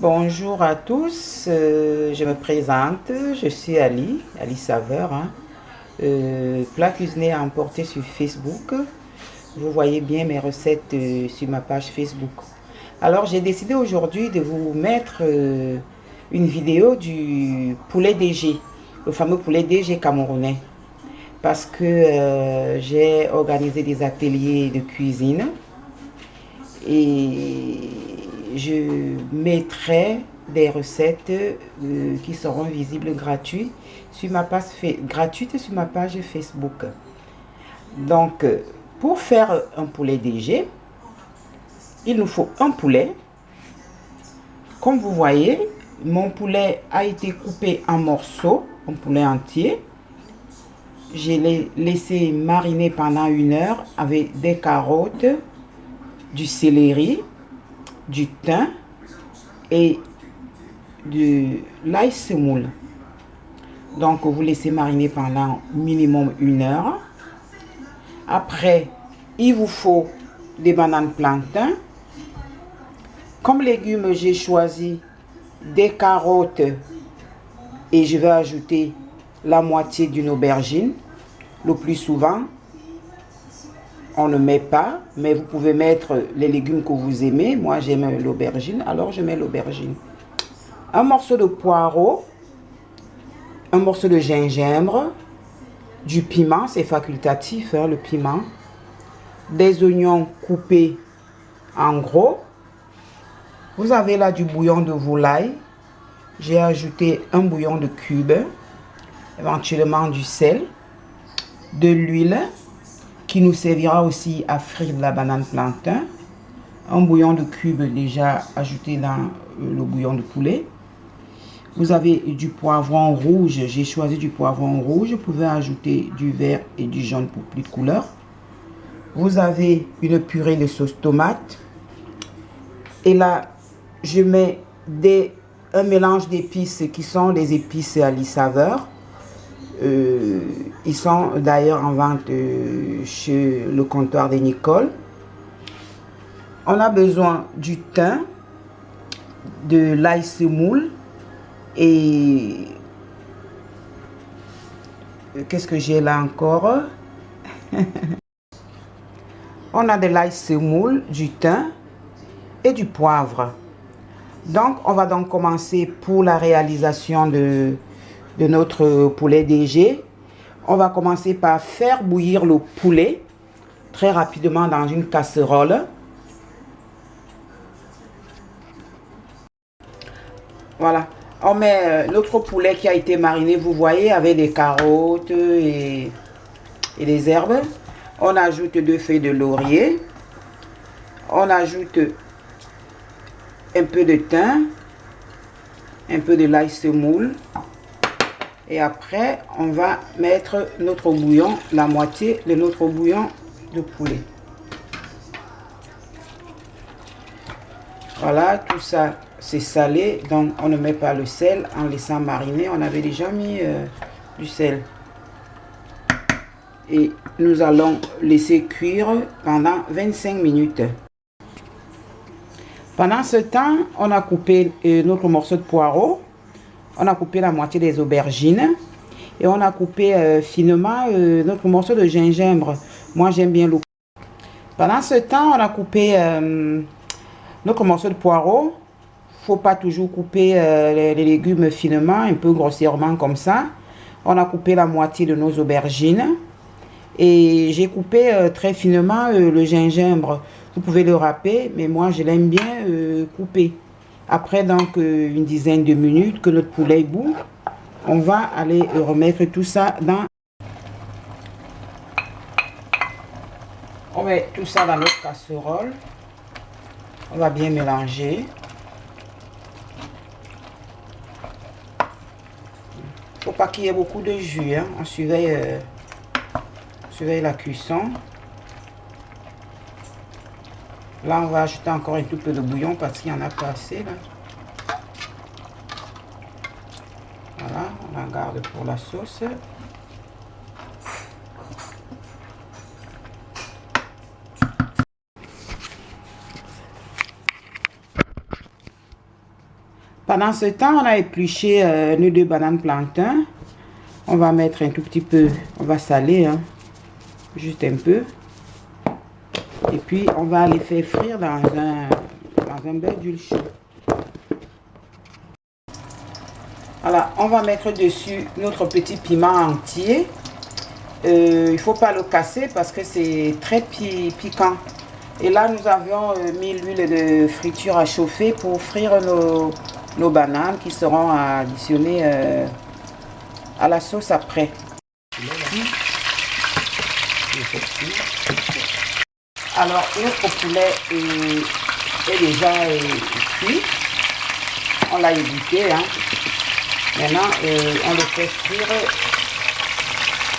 Bonjour à tous, je me présente, je suis Ali Saveur, hein. Plat cuisiné à emporter sur Facebook. Vous voyez bien mes recettes sur ma page Facebook. Alors j'ai décidé aujourd'hui de vous mettre une vidéo du poulet DG, le fameux poulet DG camerounais. Parce que j'ai organisé des ateliers de cuisine et je mettrai des recettes qui seront visibles gratuites sur ma page Facebook. Donc, pour faire un poulet DG, il nous faut un poulet. Comme vous voyez, mon poulet a été coupé en morceaux, un poulet entier. Je l'ai laissé mariner pendant 1 heure avec des carottes, du céleri, du thym et de l'ail semoule. Donc vous laissez mariner pendant minimum 1 heure. Après, il vous faut des bananes plantains. Comme légumes, j'ai choisi des carottes et je vais ajouter la moitié d'une aubergine. Le plus souvent, on ne met pas, mais vous pouvez mettre les légumes que vous aimez. Moi, j'aime l'aubergine, alors je mets l'aubergine. Un morceau de poireau, un morceau de gingembre, du piment, c'est facultatif, hein, le piment, des oignons coupés en gros. Vous avez là du bouillon de volaille. J'ai ajouté un bouillon de cube, éventuellement du sel, de l'huile, qui nous servira aussi à frire de la banane plantain, un bouillon de cube déjà ajouté dans le bouillon de poulet. Vous avez du poivron rouge, j'ai choisi du poivron rouge, vous pouvez ajouter du vert et du jaune pour plus de couleur. Vous avez une purée de sauce tomate. Et là, je mets un mélange d'épices qui sont des épices Ali Saveur. Ils sont d'ailleurs en vente chez le comptoir de Nicole. On a besoin du thym, de l'ail semoule et qu'est-ce que j'ai là encore? On a de l'ail semoule, du thym et du poivre. Donc on va donc commencer pour la réalisation de notre poulet DG. On va commencer par faire bouillir le poulet très rapidement dans une casserole. Voilà, on met notre poulet qui a été mariné, vous voyez, avec des carottes et des herbes. On ajoute 2 feuilles de laurier. On ajoute un peu de thym, un peu de l'ail semoule. Et après, on va mettre notre bouillon, la moitié de notre bouillon de poulet. Voilà, tout ça c'est salé, donc on ne met pas le sel en laissant mariner. On avait déjà mis du sel. Et nous allons laisser cuire pendant 25 minutes. Pendant ce temps, on a coupé notre morceau de poireau. On a coupé la moitié des aubergines. Et on a coupé finement notre morceau de gingembre. Moi, j'aime bien le. Pendant ce temps, on a coupé notre morceau de poireau. Faut pas toujours couper les légumes finement, un peu grossièrement comme ça. On a coupé la moitié de nos aubergines. Et j'ai coupé très finement le gingembre. Vous pouvez le râper, mais moi je l'aime bien couper. Après donc une dizaine de minutes que notre poulet bout, on va aller remettre tout ça dans. On met tout ça dans notre casserole. On va bien mélanger. Faut pas qu'il y ait beaucoup de jus, hein. On surveille la cuisson. Là, on va ajouter encore un tout peu de bouillon parce qu'il y en a pas assez là. Voilà, on en garde pour la sauce. Pendant ce temps, on a épluché nos 2 bananes plantain. On va mettre un tout petit peu, on va saler, hein, juste un peu. Et puis, on va les faire frire dans un beurre d'huile chaud. Voilà, on va mettre dessus notre petit piment entier. Il ne faut pas le casser parce que c'est très piquant. Et là, nous avions mis l'huile de friture à chauffer pour frire nos bananes qui seront additionnées à la sauce après. Alors, notre poulet est déjà cuit. On l'a égoutté, hein. Maintenant, on le fait frire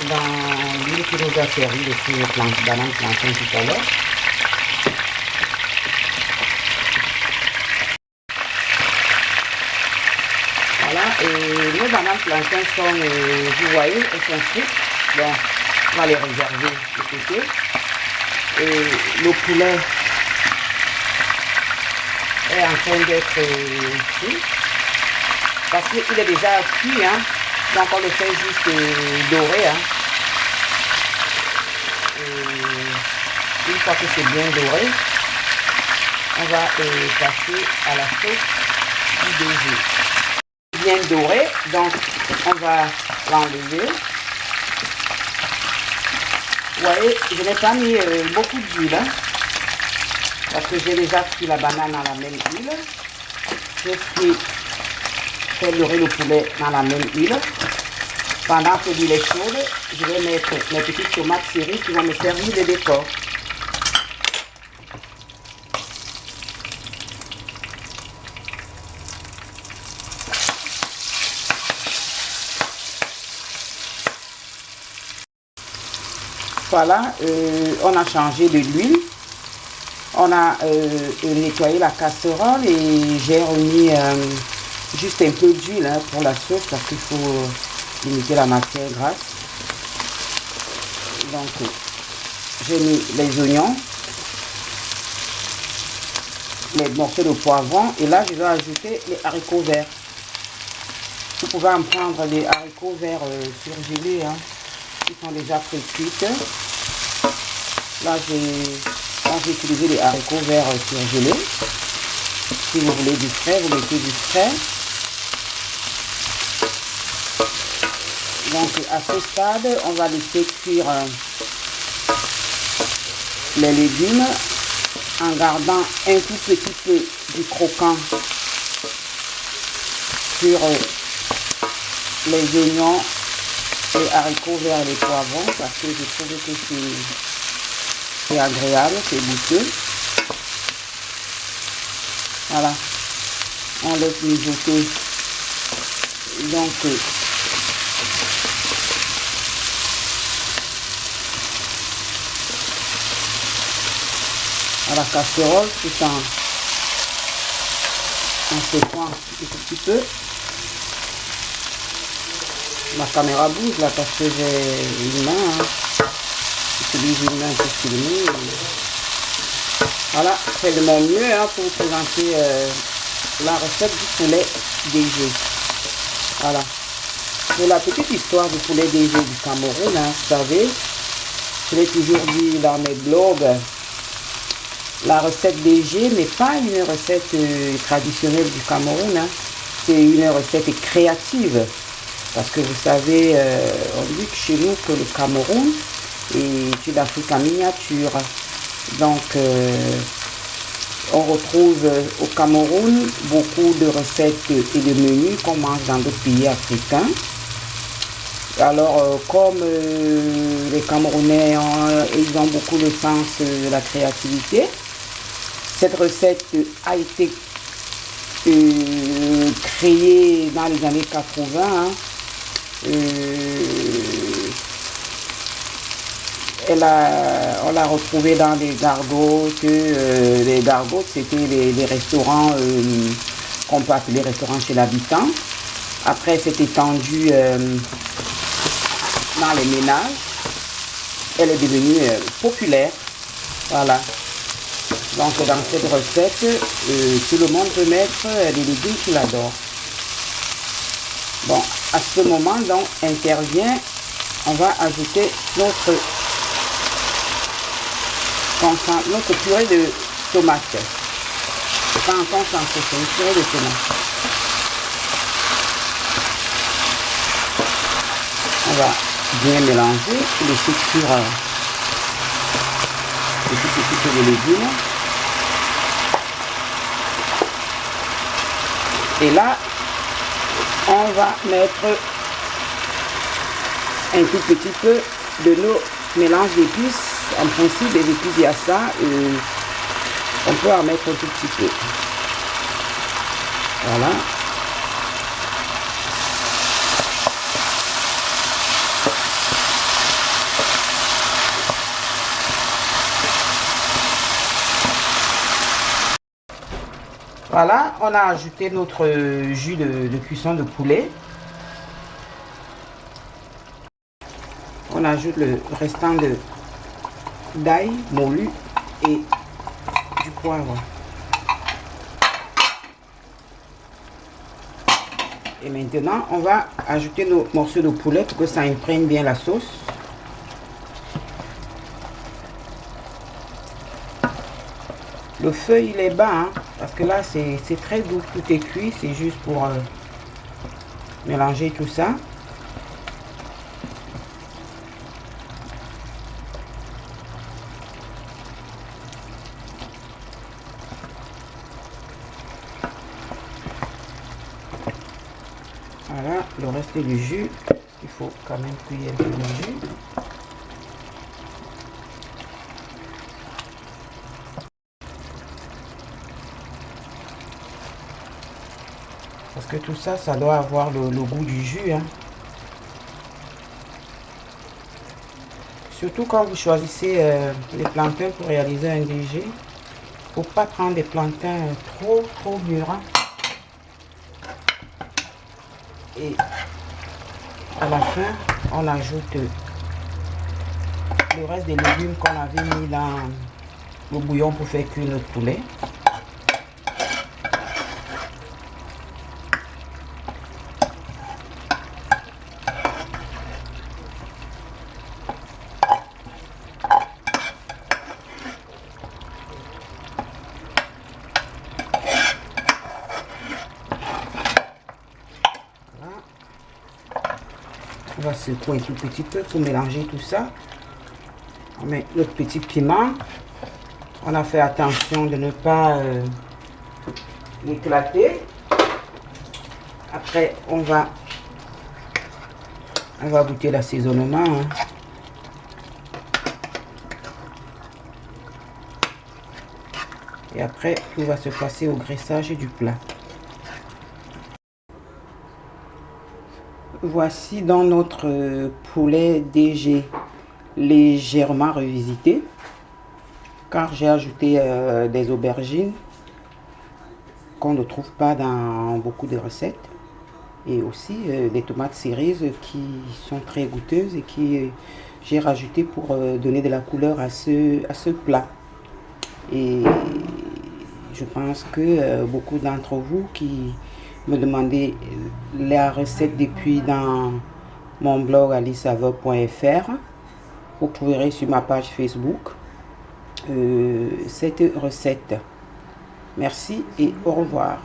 dans l'huile qui nous a servi de frire les bananes plantain tout à l'heure. Voilà, et nos bananes plantain sont, vous voyez, elles sont frites. Bon, on va les réserver de côté. Et le poulet est en train d'être frit. Parce qu'il est déjà cuit, hein. Donc on le fait juste dorer, hein. Et une fois que c'est bien doré, on va passer à la sauce du DG. Bien doré, donc on va l'enlever. Vous voyez, je n'ai pas mis beaucoup d'huile, hein, parce que j'ai déjà frit la banane dans la même huile. J'ai fait dorer le poulet dans la même huile. Pendant que l'huile est chaude, je vais mettre mes petites tomates cerises qui vont me servir de décor. Voilà, on a changé de l'huile. On a nettoyé la casserole et j'ai remis juste un peu d'huile, hein, pour la sauce parce qu'il faut limiter la matière grasse. Donc j'ai mis les oignons, les morceaux de poivron et là je vais ajouter les haricots verts. Vous pouvez en prendre des haricots verts surgelés, hein, qui sont déjà pré-cuites. Là j'ai utilisé des haricots verts surgelés. Si vous voulez du frais, vous mettez du frais. Donc à ce stade, on va laisser cuire les légumes en gardant un tout petit peu du croquant sur les oignons, les haricots verts et les poivrons parce que je trouve que c'est agréable, c'est goûteux. Voilà, on laisse mijoter donc à la casserole tout en secouant un tout petit peu. Ma caméra bouge là parce que j'ai une main, hein. J'utilise une main pour filmer. Voilà, je fais de mon mieux, hein, pour vous présenter la recette du poulet DG. Voilà. Pour la petite histoire du poulet DG du Cameroun, hein, vous savez, je l'ai toujours dit dans mes blogs, la recette DG n'est pas une recette traditionnelle du Cameroun, hein. C'est une recette créative. Parce que vous savez, on dit que chez nous que le Cameroun est une Afrique en miniature. Donc, on retrouve au Cameroun beaucoup de recettes et de menus qu'on mange dans d'autres pays africains. Alors, comme les Camerounais, ils ont beaucoup le sens de la créativité, cette recette a été créée dans les années 80. Hein. On l'a retrouvée dans les gargotes. Les gargotes, c'était les restaurants qu'on peut appeler restaurants chez l'habitant. Après, c'est étendu dans les ménages. Elle est devenue populaire. Voilà. Donc, dans cette recette, tout le monde peut mettre des légumes qu'il adore. Bon, à ce moment, donc, intervient, on va ajouter notre purée de tomates. C'est pas un concentré, c'est une purée de tomates. On va bien mélanger les textures de tout ce type de légumes. Et là, on va mettre un tout petit peu de nos mélanges d'épices. En principe, les épices, il y a ça. On peut en mettre un tout petit peu. Voilà. Voilà, on a ajouté notre jus de cuisson de poulet. On ajoute le restant d'ail moulu et du poivre. Et maintenant, on va ajouter nos morceaux de poulet pour que ça imprègne bien la sauce. Le feu, il est bas, hein, parce que là, c'est très doux. Tout est cuit, c'est juste pour mélanger tout ça. Voilà, le reste du jus, il faut quand même cuire un peu le jus. Parce que tout ça, ça doit avoir le goût du jus. Hein. Surtout quand vous choisissez les plantains pour réaliser un DG. Il ne faut pas prendre des plantains trop mûrs. Hein. Et à la fin, on ajoute le reste des légumes qu'on avait mis dans le bouillon pour faire cuire notre poulet. On va secouer un tout petit peu pour mélanger tout ça. On met notre petit piment. On a fait attention de ne pas l'éclater. Après, on va goûter l'assaisonnement. Hein. Et après, tout va se passer au graissage du plat. Voici dans notre poulet DG légèrement revisité, car j'ai ajouté des aubergines qu'on ne trouve pas dans beaucoup de recettes, et aussi des tomates cerises qui sont très goûteuses et qui j'ai rajouté pour donner de la couleur à ce plat. Et je pense que beaucoup d'entre vous qui me demandez la recette depuis dans mon blog alicesaveur.fr. Vous trouverez sur ma page Facebook cette recette. Merci et au revoir.